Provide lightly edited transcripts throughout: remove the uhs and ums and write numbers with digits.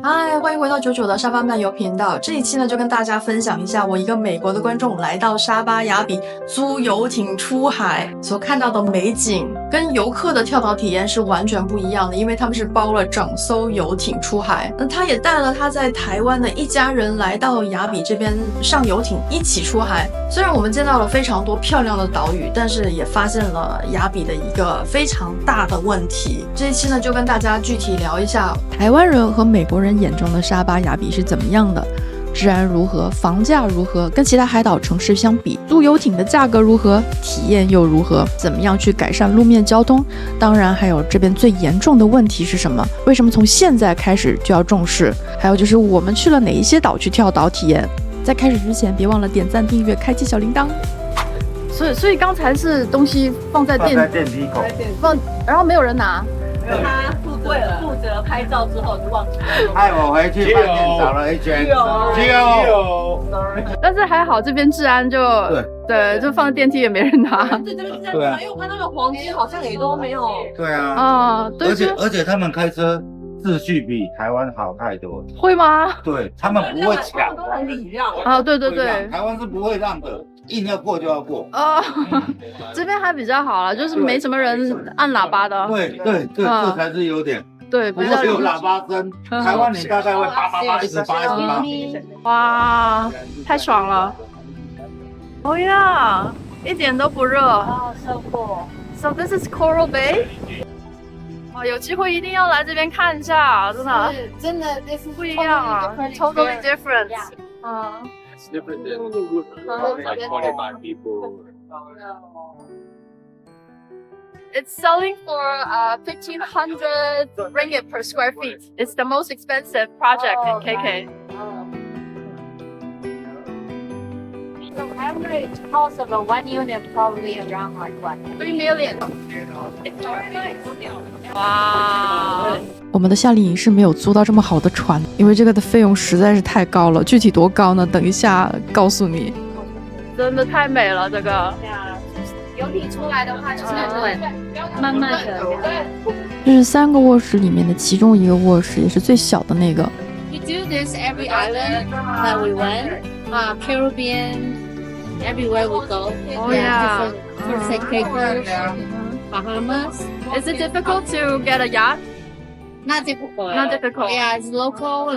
嗨，欢迎回到99的沙巴漫游频道。这一期呢，就跟大家分享一下我一个美国的观众来到沙巴雅比租游艇出海所看到的美景，跟游客的跳岛体验是完全不一样的，因为他们是包了整艘游艇出海。那他也带了他在台湾的一家人来到雅比这边上游艇一起出海。虽然我们见到了非常多漂亮的岛屿，但是也发现了雅比的一个非常大的问题。这一期呢，就跟大家具体聊一下台湾人和美国人眼中的沙巴雅比是怎么样的，治安如何，房价如何，跟其他海岛城市相比，租游艇的价格如何，体验又如何，怎么样去改善路面交通，当然还有这边最严重的问题是什么，为什么从现在开始就要重视，还有就是我们去了哪一些岛去跳岛体验。在开始之前别忘了点赞订阅开启小铃铛。所以刚才是东西放在电梯口放，然后没有人拿，他负责拍照之后就忘记了。害我回去饭店找了一圈，但是还好这边治安就对，就放电梯也没人拿。对，这边治安，因为我看那个黄金好像也都没有。对啊，对，而且他们开车秩序比台湾好太多。会吗？对，他们不会抢，都很礼让啊，对，台湾是不会让的，硬要过就要过。这边还比较好了，就是没什么人按喇叭的。对，这才是优点。对，比较有喇叭声，台湾你大概会叭一直叭。哇，太爽了！哦呀，一点都不热。So this is Coral Bay。有机会一定要来这边看一下，真的不一样啊 ，totally different。It's different than like 25 people. It's selling for 1,500 ringgit per square feet. It's the most expensive project in KK. So average cost of a one unit probably around like what? 3 million. 哇！我们的夏令营是没有租到这么好的船，因为这个的费用实在是太高了。具体多高呢？等一下告诉你。真的太美了，这个。游艇出来的话就是对，慢慢的。这是3个卧室里面的其中一个卧室，也是最小的那个。We do this every island that we went, Caribbean, everywhere we go. Oh yeah. Different Caicos, Bahamas. Is it difficult to get a yacht? Not difficult. Not difficult. Yeah, it's local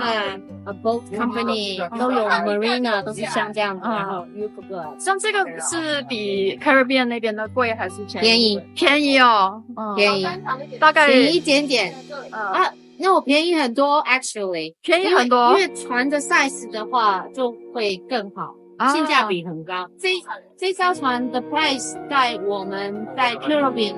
a boat company 都有 marina 都是像这样的，然后 you could go. 像这个是比 Caribbean 那边的贵还是便宜？便宜哦，便宜，大概便宜一点点啊。那我便宜很多 actually， 便宜很多，因为船的 size 的话就会更好，性价比很高。这艘船的 price 在我们在 Caribbean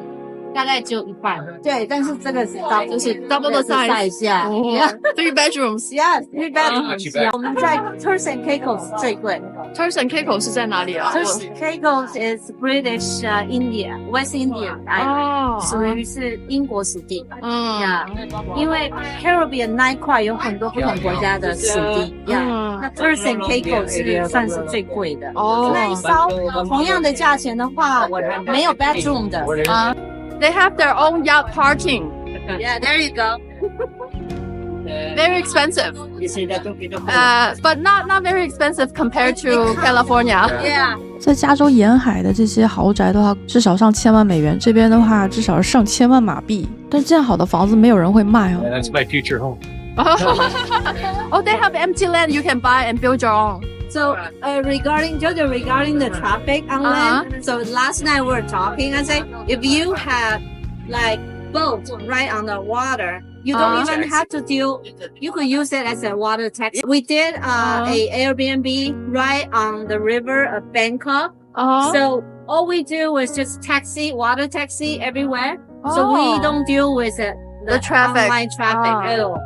大概只有一半。对，但是这个是就是 double the size 呀。3 bedrooms. Yes, 3 bedrooms. 我们在 Turks and Caicos 最贵。Turks and Caicos 是在哪里啊 ？Turks and Caicos is British India, West India Island， 属于是英国属地。因为 Caribbean 那一块有很多不同国家的属地。那 Turks and Caicos 是算是最贵的。那一艘同样的价钱的话，没有 bedroom 的。They have their own yacht parking. Yeah, there you go. Very expensive. But not very expensive compared to California. Yeah. 在加州沿海的这些豪宅的话，至少上千万美元，这边的话至少是上千万马币。但这样好的房子没有人会卖哦。That's my future home. Oh, they have empty land you can buy and build your own. So regarding the traffic on land, so last night we were talking. I said if you have like boat right on the water, you don't even have to deal. You could use it as a water taxi. We did a Airbnb right on the river of Bangkok. So all we do is just water taxi everywhere. So we don't deal with the traffic, online traffic at all.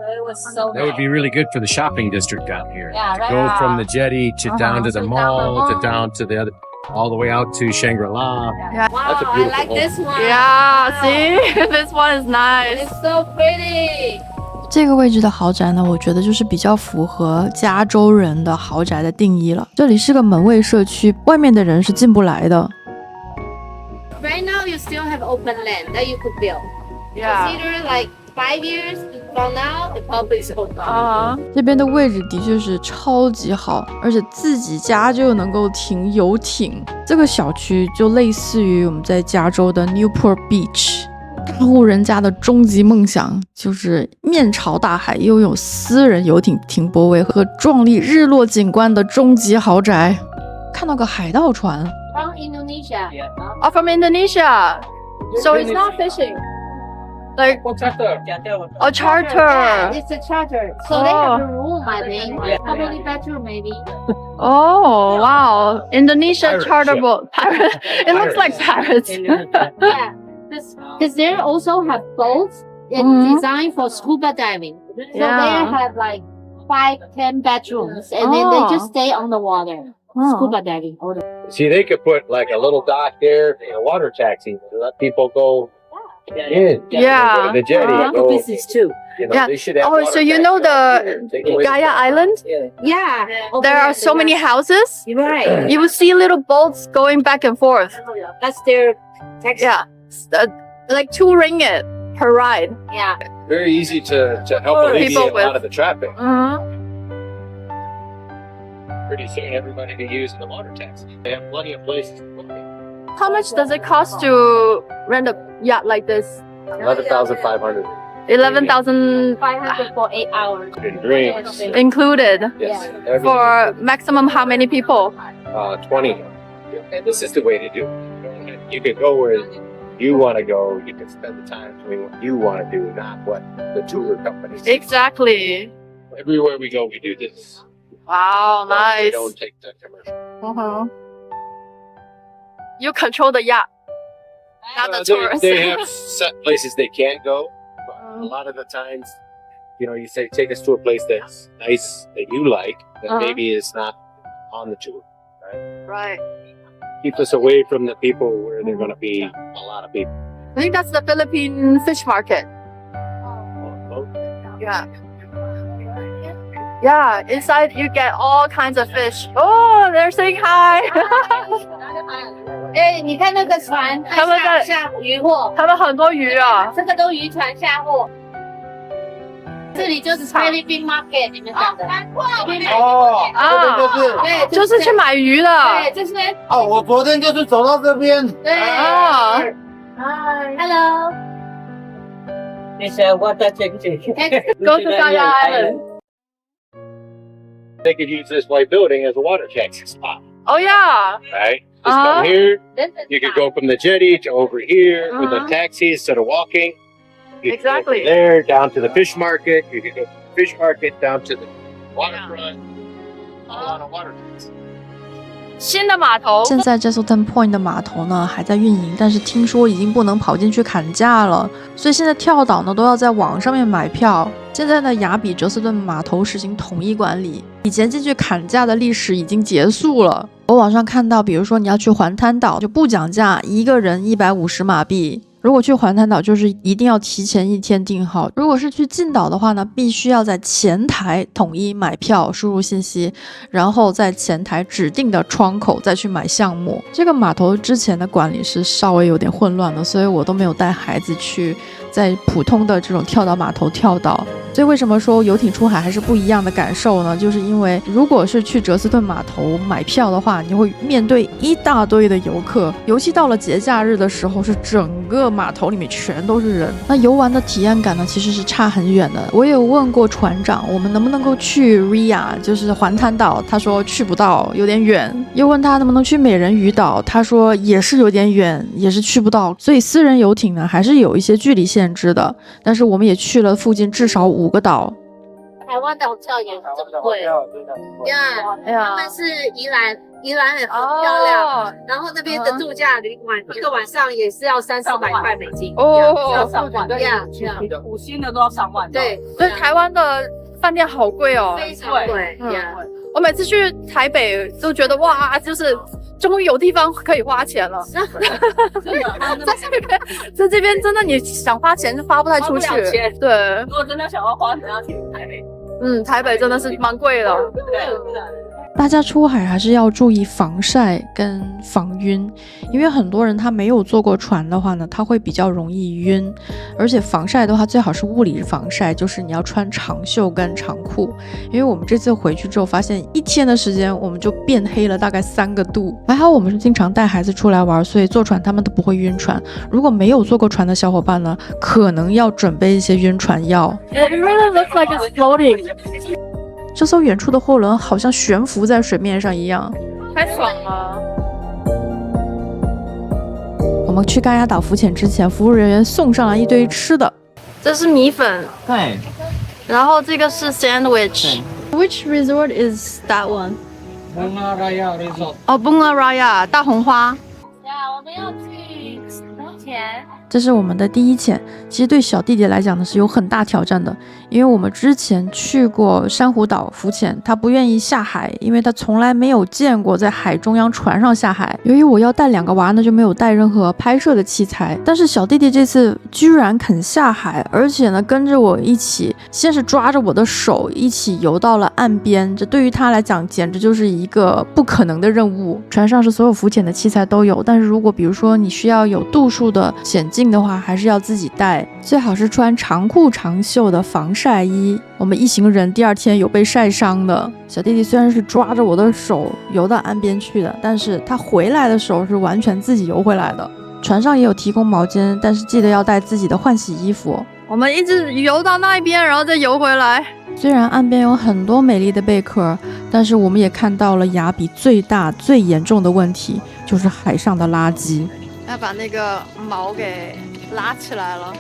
It was so That would be really good for the shopping district down here. Yeah, right. Go from the jetty to down to the mall to down to the other, all the way out to Shangri-La. Yeah. Wow, That's a I beautiful like home. this one. Yeah, see? This one is nice. It's so pretty. 这个位置的豪宅呢，我觉得就是比较符合加州人的豪宅的定义了。这里是个门卫社区，外面的人是进不来的。Right now, you still have open land that you could build. Yeah. Consider like 5 years from now, it probably is sold out. 啊，这边的位置的确是超级好，而且自己家就能够停游艇。这个小区就类似于我们在加州的 Newport Beach。大户人家的终极梦想就是面朝大海，拥有私人游艇停泊位和壮丽日落景观的终极豪宅。看到个海盗船 From Indonesia. Oh, from Indonesia. So it's not fishing. Like a charter. Yeah, it's a charter. So they Oh. have a room, I think. How many bedroom, maybe? Oh, wow. Indonesia Pirate charter ship. boat. Pirate. It looks like pirates. Yeah, because they also have boats designed for scuba diving. So Yeah. they have like 5-10 bedrooms, and then they just stay on the water, scuba diving. See, they could put like a little dock there, a water taxi, to let people go in. Yeah. Go to the jetty. Uh-huh. Go, Business too. you know, Yeah. they should have Oh, water so you know taxis. Take away- Gaia Island? Yeah. There are so many houses. Right. You will see little boats going back and forth. That's their taxi. Yeah. Like 2 ringgit per ride. Yeah. Very easy to help People alleviate a with- lot of the traffic. Uh-huh. Pretty soon, everybody be using the water taxi. They have plenty of places to put it. How much does it cost to rent a yacht like this? 11,500 11,000 500 for 8 hours. in drinks. included. Yes. For maximum how many people? 20. And this is the way to do it. You can go where you want to go. You can spend the time doing what you want to do, not what the tour companies do. Exactly. Everywhere we go, we do this. Wow, We nice. don't take the commercial. Uh-huh. You control the yacht, not the tourists. They have set places they can't go. But a lot of the times, you know, you say, take us to a place that's nice, that you like, that Uh-huh. maybe is not on the tour. Right. Keep us away from the people where there are going to be a lot of people. I think that's the Philippine fish market. Yeah. Yeah, inside you get all kinds of fish. Oh, they're saying hi. 哎，你看那个船，他们在下渔货，他们很多鱼啊。这个都渔船下货。这里就是 Philippine Market，你们讲的。哦，啊这边就是对，就是去买鱼的。对，这是哦，我昨天就是走到这边，对。啊 Hello。 It's water taxi. Go to Gaia Island. They could use this white building as a water taxi spot, Oh yeah. right? Just Uh-huh. come here. You could go from the jetty to over here with Uh-huh. a taxi instead of walking. You could go Exactly. from there down to the fish market. You could go from the fish market down to the waterfront. All on a water taxi. 新的码头。现在 Jesselton Point 的码头呢还在运营，但是听说已经不能跑进去砍价了，所以现在跳岛呢都要在网上面买票。现在呢，亚比哲斯顿码头实行统一管理，以前进去砍价的历史已经结束了。我网上看到，比如说你要去环滩岛就不讲价，一个人150马币。如果去环滩岛，就是一定要提前1天订好。如果是去近岛的话呢，必须要在前台统一买票，输入信息，然后在前台指定的窗口再去买项目。这个码头之前的管理是稍微有点混乱的，所以我都没有带孩子去在普通的这种跳岛码头跳岛。所以为什么说游艇出海还是不一样的感受呢？就是因为如果是去哲斯顿码头买票的话，你会面对一大堆的游客，尤其到了节假日的时候，是整个码头里面全都是人。那游玩的体验感呢，其实是差很远的。我也有问过船长，我们能不能够去 Ria， 就是环滩岛，他说去不到，有点远。又问他能不能去美人鱼岛，他说也是有点远，也是去不到。所以私人游艇呢，还是有一些距离限制的。但是我们也去了附近至少5个岛。台湾的hotel也这么贵哎呀他们是宜兰很漂亮，然后那边的度假旅馆一个晚上也是要300-400块美金，要上万，五星的都要上万。对，所以台湾的饭店好贵哦。非常贵，我每次去台北都觉得哇，就是终于有地方可以花钱了。在这边真的你想花钱就花不太出去。花不了钱对，如果真的想要花钱，要去台北。台北真的是蛮贵的。对。大家出海还是要注意防晒跟防晕，因为很多人他没有坐过船的话呢，他会比较容易晕。而且防晒的话，最好是物理防晒，就是你要穿长袖跟长裤。因为我们这次回去之后，发现1天的时间我们就变黑了大概3个度。还好我们是经常带孩子出来玩，所以坐船他们都不会晕船。如果没有坐过船的小伙伴呢，可能要准备一些晕船药。It really looks like it's floating. 这艘远处的货轮好像悬浮在水面上一样，太爽了！我们去盖亚岛浮潜之前，服务人员送上来一堆吃的，这是米粉，对，然后这个是 sandwich。Which resort is that one? Bunga Raya Resort. 哦 Bunga Raya 大红花。呀，我们要去浮潜。这是我们的第一潜，其实对小弟弟来讲呢是有很大挑战的，因为我们之前去过珊瑚岛浮潜，他不愿意下海，因为他从来没有见过在海中央船上下海。由于我要带2个娃呢，就没有带任何拍摄的器材，但是小弟弟这次居然肯下海，而且呢跟着我一起，先是抓着我的手一起游到了岸边，这对于他来讲简直就是一个不可能的任务。船上是所有浮潜的器材都有，但是如果比如说你需要有度数的潜镜的话，还是要自己带，最好是穿长裤长袖的防晒衣。我们一行人第2天有被晒伤的。小弟弟虽然是抓着我的手游到岸边去的，但是他回来的时候是完全自己游回来的。船上也有提供毛巾，但是记得要带自己的换洗衣服。我们一直游到那一边，然后再游回来。虽然岸边有很多美丽的贝壳，但是我们也看到了雅比最大最严重的问题，就是海上的垃圾。要把那个毛给拉起来了。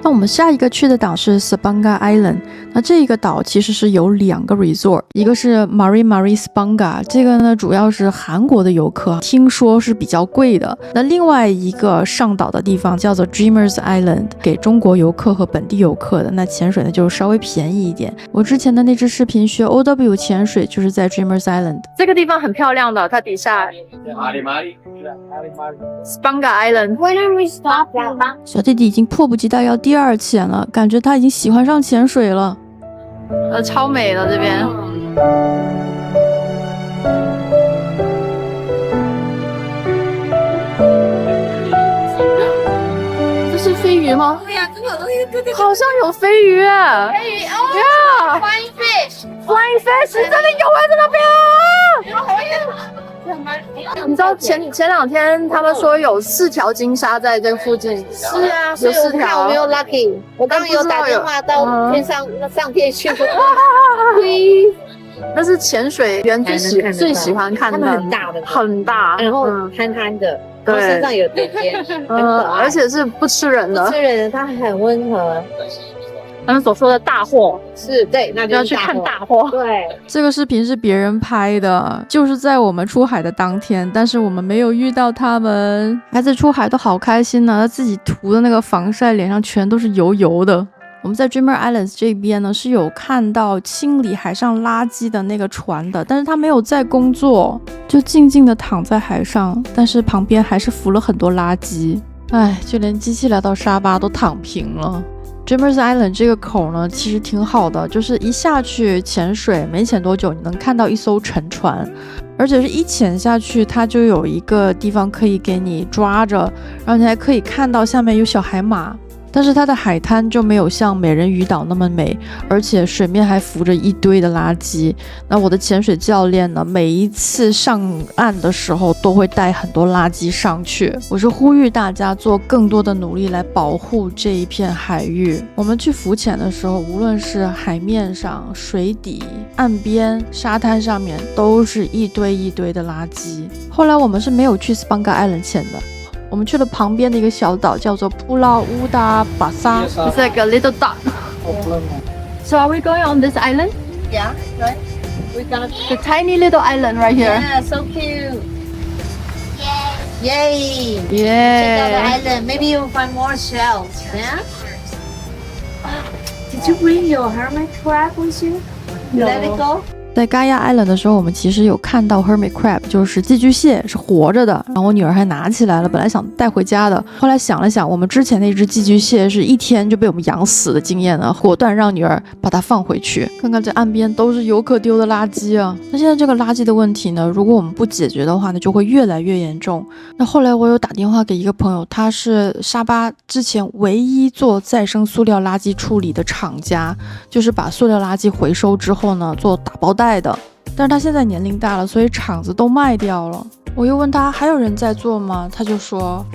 那我们下一个去的岛是 Sbanga Island， 那这个岛其实是有2个 resort， 一个是 Mari Sbanga， 这个呢主要是韩国的游客，听说是比较贵的。那另外一个上岛的地方叫做 Dreamers Island， 给中国游客和本地游客的，那潜水呢就稍微便宜一点。我之前的那支视频学 OW 潜水就是在 Dreamers Island， 这个地方很漂亮的，它底下 Sbanga Island。 When are we stopping? 小弟弟已经迫不及待要第2潜了，感觉他已经喜欢上潜水了。超美的这边。这是飞鱼吗？对呀，这个东西对。好像有飞鱼。飞鱼哦 ，Flying fish，Flying fish， 真的有在那边。你知道前2天他们说有4条金鲨在这个附近。是啊，有4条。有没有 lucky？ 我刚刚有打电话到天上上天去说，那是潜水员最喜欢看的，他们很大的，很大，然后憨憨的，对，身上有点尖，而且是不吃人的，不吃人的，它很温和。他们所说的大货是对，那就要去看大货。对，这个视频是别人拍的，就是在我们出海的当天，但是我们没有遇到他们。孩子出海都好开心呢，他自己涂的那个防晒，脸上全都是油油的。我们在 Dreamer Islands 这边呢是有看到清理海上垃圾的那个船的，但是他没有在工作，就静静的躺在海上，但是旁边还是浮了很多垃圾。唉，就连机器来到沙巴都躺平了。Dreamers Island 这个口呢其实挺好的，就是一下去潜水没潜多久你能看到一艘沉船，而且是一潜下去它就有一个地方可以给你抓着，然后你还可以看到下面有小海马。但是它的海滩就没有像美人鱼岛那么美，而且水面还浮着一堆的垃圾。那我的潜水教练呢，每一次上岸的时候都会带很多垃圾上去。我是呼吁大家做更多的努力来保护这一片海域。我们去浮潜的时候，无论是海面上、水底、岸边、沙滩上面，都是一堆一堆的垃圾。后来我们是没有去 Sbanga Island 潜的。我们去了旁边的一个小岛，叫做布拉乌达巴萨。It's like a little dot. So are we going on this island? Yeah, right. We got the tiny little island right here. Yeah, so cute. Yay! Yeah. Check out the island. Maybe you'll find more shells. Yeah. Did you bring your hermit crab with you? No. Let it go. 在 Gaia Island 的时候，我们其实有看到 Hermit Crab， 就是寄居蟹，是活着的。然后我女儿还拿起来了，本来想带回家的，后来想了想，我们之前那只寄居蟹是1天就被我们养死的经验呢，果断让女儿把它放回去。看看这岸边都是游客丢的垃圾啊！那现在这个垃圾的问题呢，如果我们不解决的话呢，就会越来越严重。那后来我有打电话给一个朋友，他是沙巴之前唯一做再生塑料垃圾处理的厂家，就是把塑料垃圾回收之后呢，做打包袋的。但是他现在年龄大了，所以厂子都卖掉了。我又问他还有人在做吗？他就说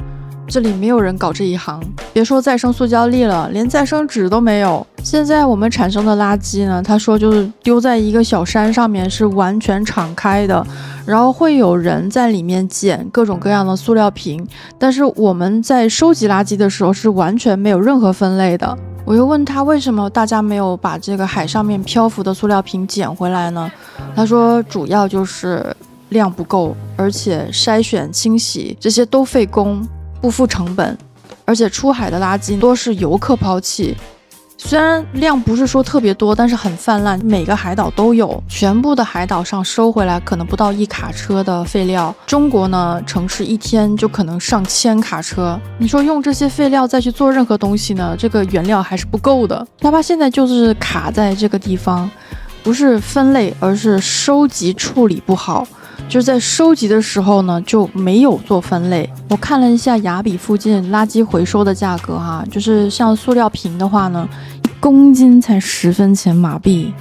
这里没有人搞这一行，别说再生塑胶粒了，连再生纸都没有。现在我们产生的垃圾呢，他说就是丢在一个小山上面，是完全敞开的，然后会有人在里面捡各种各样的塑料瓶，但是我们在收集垃圾的时候是完全没有任何分类的。我又问他为什么大家没有把这个海上面漂浮的塑料瓶捡回来呢？他说主要就是量不够，而且筛选清洗这些都费工，不付成本，而且出海的垃圾多是游客抛弃。虽然量不是说特别多，但是很泛滥，每个海岛都有，全部的海岛上收回来可能不到1卡车的废料。中国呢，城市1天就可能上千卡车，你说用这些废料再去做任何东西呢，这个原料还是不够的。沙巴现在就是卡在这个地方，不是分类，而是收集处理不好。就是在收集的时候呢，就没有做分类。我看了一下雅比附近垃圾回收的价格哈，就是像塑料瓶的话呢，1公斤才10分钱马币。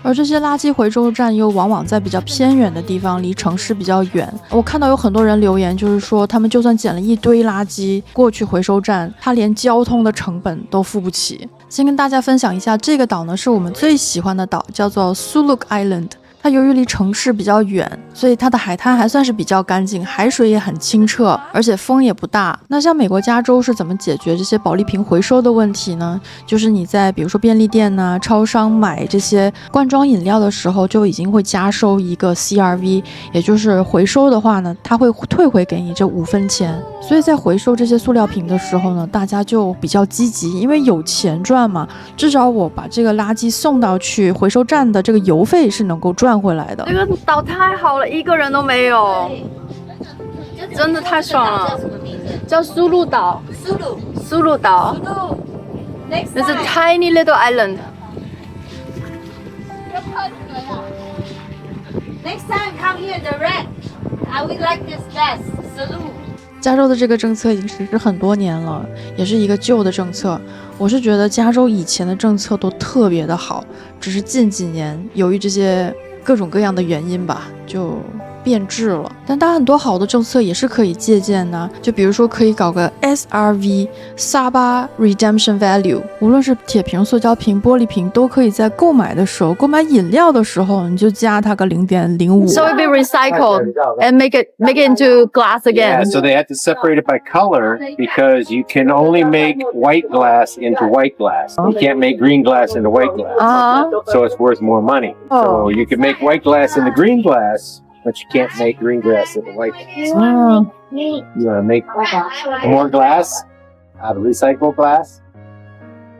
而这些垃圾回收站又往往在比较偏远的地方，离城市比较远。我看到有很多人留言，就是说他们就算捡了一堆垃圾过去回收站，他连交通的成本都付不起。先跟大家分享一下，这个岛呢是我们最喜欢的岛，叫做 Suluk Island。它由于离城市比较远，所以它的海滩还算是比较干净，海水也很清澈，而且风也不大。那像美国加州是怎么解决这些保利瓶回收的问题呢？就是你在比如说便利店呐、超商买这些罐装饮料的时候，就已经会加收一个 CRV， 也就是回收的话呢，它会退回给你这5分钱。所以在回收这些塑料瓶的时候呢，大家就比较积极，因为有钱赚嘛，至少我把这个垃圾送到去回收站的这个邮费是能够赚回来的。这个岛太好了，一个人都没有，真的太爽了。叫苏禄岛，苏禄岛。It's a tiny little island. Next time come here direct. I would like this best. Salute. 加州的这个政策已经实施很多年了，也是一个旧的政策。我是觉得加州以前的政策都特别的好，只是近几年由于这些各种各样的原因吧，就变质了。但它很多好的政策也是可以借鉴的，就比如说可以搞个 SRV 沙巴 Redemption Value， 无论是铁瓶、塑胶瓶、玻璃瓶，都可以在购买的时候，购买饮料的时候，你就加它个0.05。So it be recycled and make it into glass again. Yeah, so they have to separate it by color because you can only make white glass into white glass. You can't make green glass into white glass. So it's worth more money. So you can make white glass into green glass.But you can't make green glass into white glass. You want to make more glass out of recycled glass?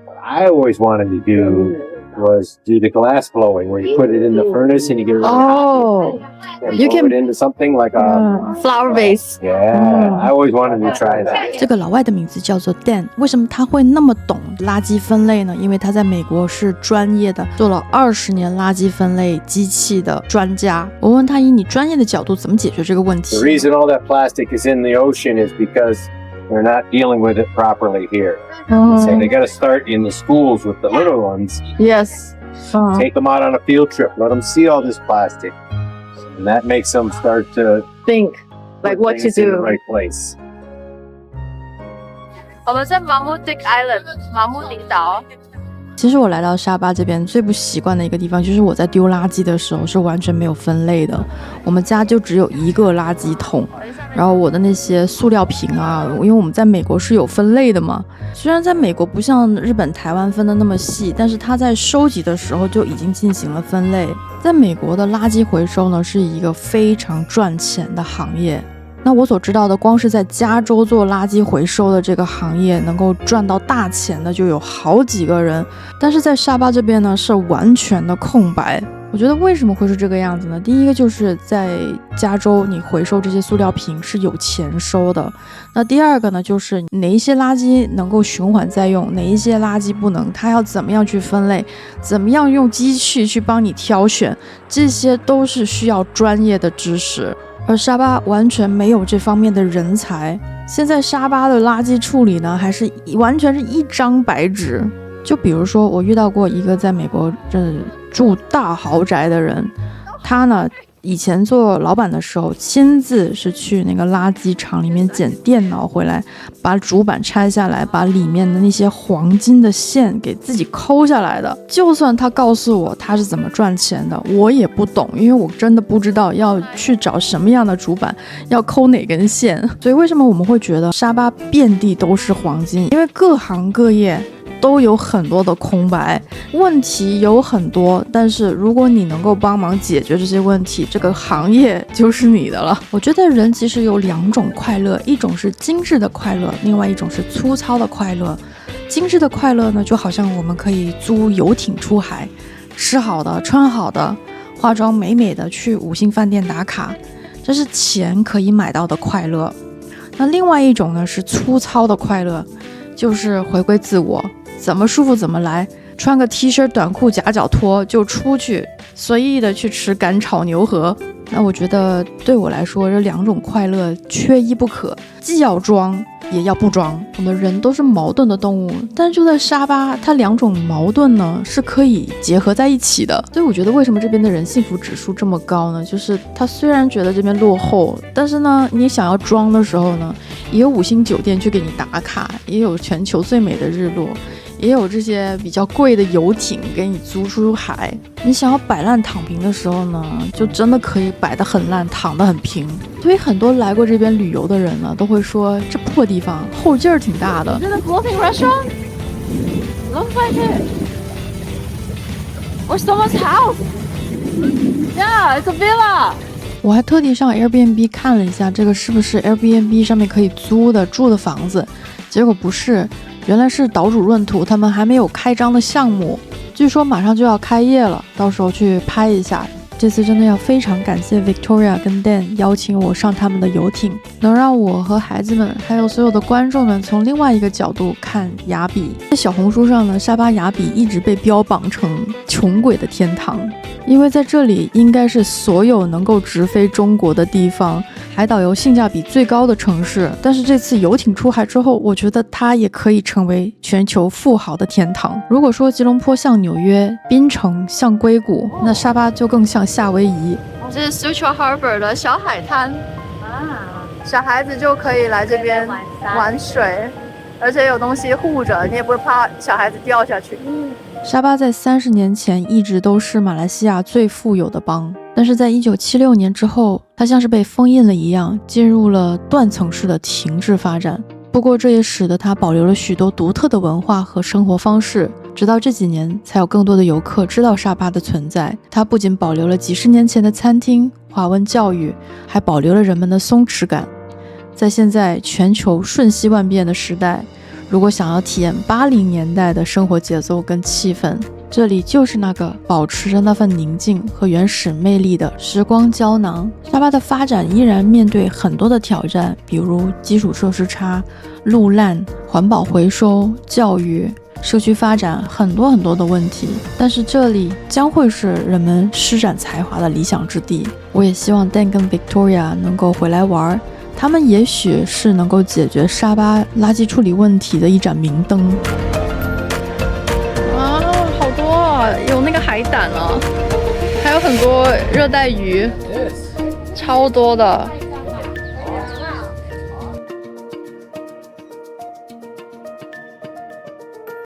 What I always wanted to do was do the glass blowing, where you put it in the furnace and you get it really hot and you blow can it into something like a flower vase. Yeah, I always wanted to try that. 这个老外的名字叫做 Dan， 为什么他会那么懂垃圾分类呢？因为他在美国是专业的，做了20年垃圾分类机器的专家。我问他以你专业的角度怎么解决这个问题 The reason all that plastic is in the ocean is because they're not dealing with it properly here. So they got to start in the schools with the little ones. Yes. Take them out on a field trip. Let them see all this plastic. And that makes them start to Think like what to things in the do. right place. 我们在马穆迪 Island， 马穆迪岛。其实我来到沙巴这边最不习惯的一个地方，就是我在丢垃圾的时候是完全没有分类的。我们家就只有一个垃圾桶，然后我的那些塑料瓶啊，因为我们在美国是有分类的嘛。虽然在美国不像日本、台湾分的那么细，但是它在收集的时候就已经进行了分类。在美国的垃圾回收呢，是一个非常赚钱的行业。那我所知道的，光是在加州做垃圾回收的这个行业，能够赚到大钱的就有好几个人。但是在沙巴这边呢，是完全的空白。我觉得为什么会是这个样子呢？第一个就是在加州，你回收这些塑料瓶是有钱收的。那第二个呢，就是哪一些垃圾能够循环再用，哪一些垃圾不能，它要怎么样去分类，怎么样用机器去帮你挑选，这些都是需要专业的知识。而沙巴完全没有这方面的人才。现在沙巴的垃圾处理呢，还是完全是一张白纸。就比如说，我遇到过一个在美国住大豪宅的人，他呢以前做老板的时候，亲自是去那个垃圾场里面捡电脑回来，把主板拆下来，把里面的那些黄金的线给自己抠下来的。就算他告诉我他是怎么赚钱的，我也不懂，因为我真的不知道要去找什么样的主板，要抠哪根线。所以为什么我们会觉得沙巴遍地都是黄金？因为各行各业都有很多的空白，问题有很多，但是如果你能够帮忙解决这些问题，这个行业就是你的了。我觉得人其实有2种快乐，一种是精致的快乐，另外一种是粗糙的快乐。精致的快乐呢，就好像我们可以租游艇出海，吃好的，穿好的，化妆美美的去5星饭店打卡，这是钱可以买到的快乐。那另外一种呢，是粗糙的快乐，就是回归自我，怎么舒服怎么来，穿个 T 恤短裤夹脚拖就出去，随意的去吃干炒牛河。那我觉得对我来说，这2种快乐缺一不可，既要装也要不装。我们人都是矛盾的动物，但就在沙巴，它2种矛盾呢是可以结合在一起的。所以我觉得为什么这边的人幸福指数这么高呢？就是他虽然觉得这边落后，但是呢，你想要装的时候呢，也有5星酒店去给你打卡，也有全球最美的日落，也有这些比较贵的游艇给你租出海。你想要摆烂躺平的时候呢，就真的可以摆得很烂，躺得很平。所以很多来过这边旅游的人呢，都会说这破地方后劲儿挺大的。Is it a floating restaurant? Looks like it. Or someone's house. Yeah, it's a villa. 我还特地上 Airbnb 看了一下，这个是不是 Airbnb 上面可以租的住的房子，结果不是，原来是岛主闰土他们还没有开张的项目，据说马上就要开业了，到时候去拍一下。这次真的要非常感谢 Victoria 跟 Dan 邀请我上他们的游艇，能让我和孩子们还有所有的观众们从另外一个角度看雅比。在小红书上呢，沙巴雅比一直被标榜成穷鬼的天堂，因为在这里应该是所有能够直飞中国的地方，海岛游性价比最高的城市。但是这次游艇出海之后，我觉得它也可以成为全球富豪的天堂。如果说吉隆坡像纽约，槟城像硅谷，那沙巴就更像夏威夷。这是 Sutra Harbor 的小海滩小孩子就可以来这边玩水，而且有东西护着，你也不会怕小孩子掉下去。沙巴在30年前一直都是马来西亚最富有的邦，但是在1976年之后，它像是被封印了一样，进入了断层式的停滞发展。不过这也使得它保留了许多独特的文化和生活方式，直到这几年才有更多的游客知道沙巴的存在。它不仅保留了几十年前的餐厅、华文教育，还保留了人们的松弛感。在现在全球瞬息万变的时代，如果想要体验80年代的生活节奏跟气氛，这里就是那个保持着那份宁静和原始魅力的时光胶囊。沙巴的发展依然面对很多的挑战，比如基础设施差、路烂、环保回收、教育、社区发展，很多的问题。但是这里将会是人们施展才华的理想之地。我也希望 Dan 跟 Victoria 能够回来玩，他们也许是能够解决沙巴垃圾处理问题的一盏明灯。啊，好多啊，有那个海胆啊，还有很多热带鱼，超多的。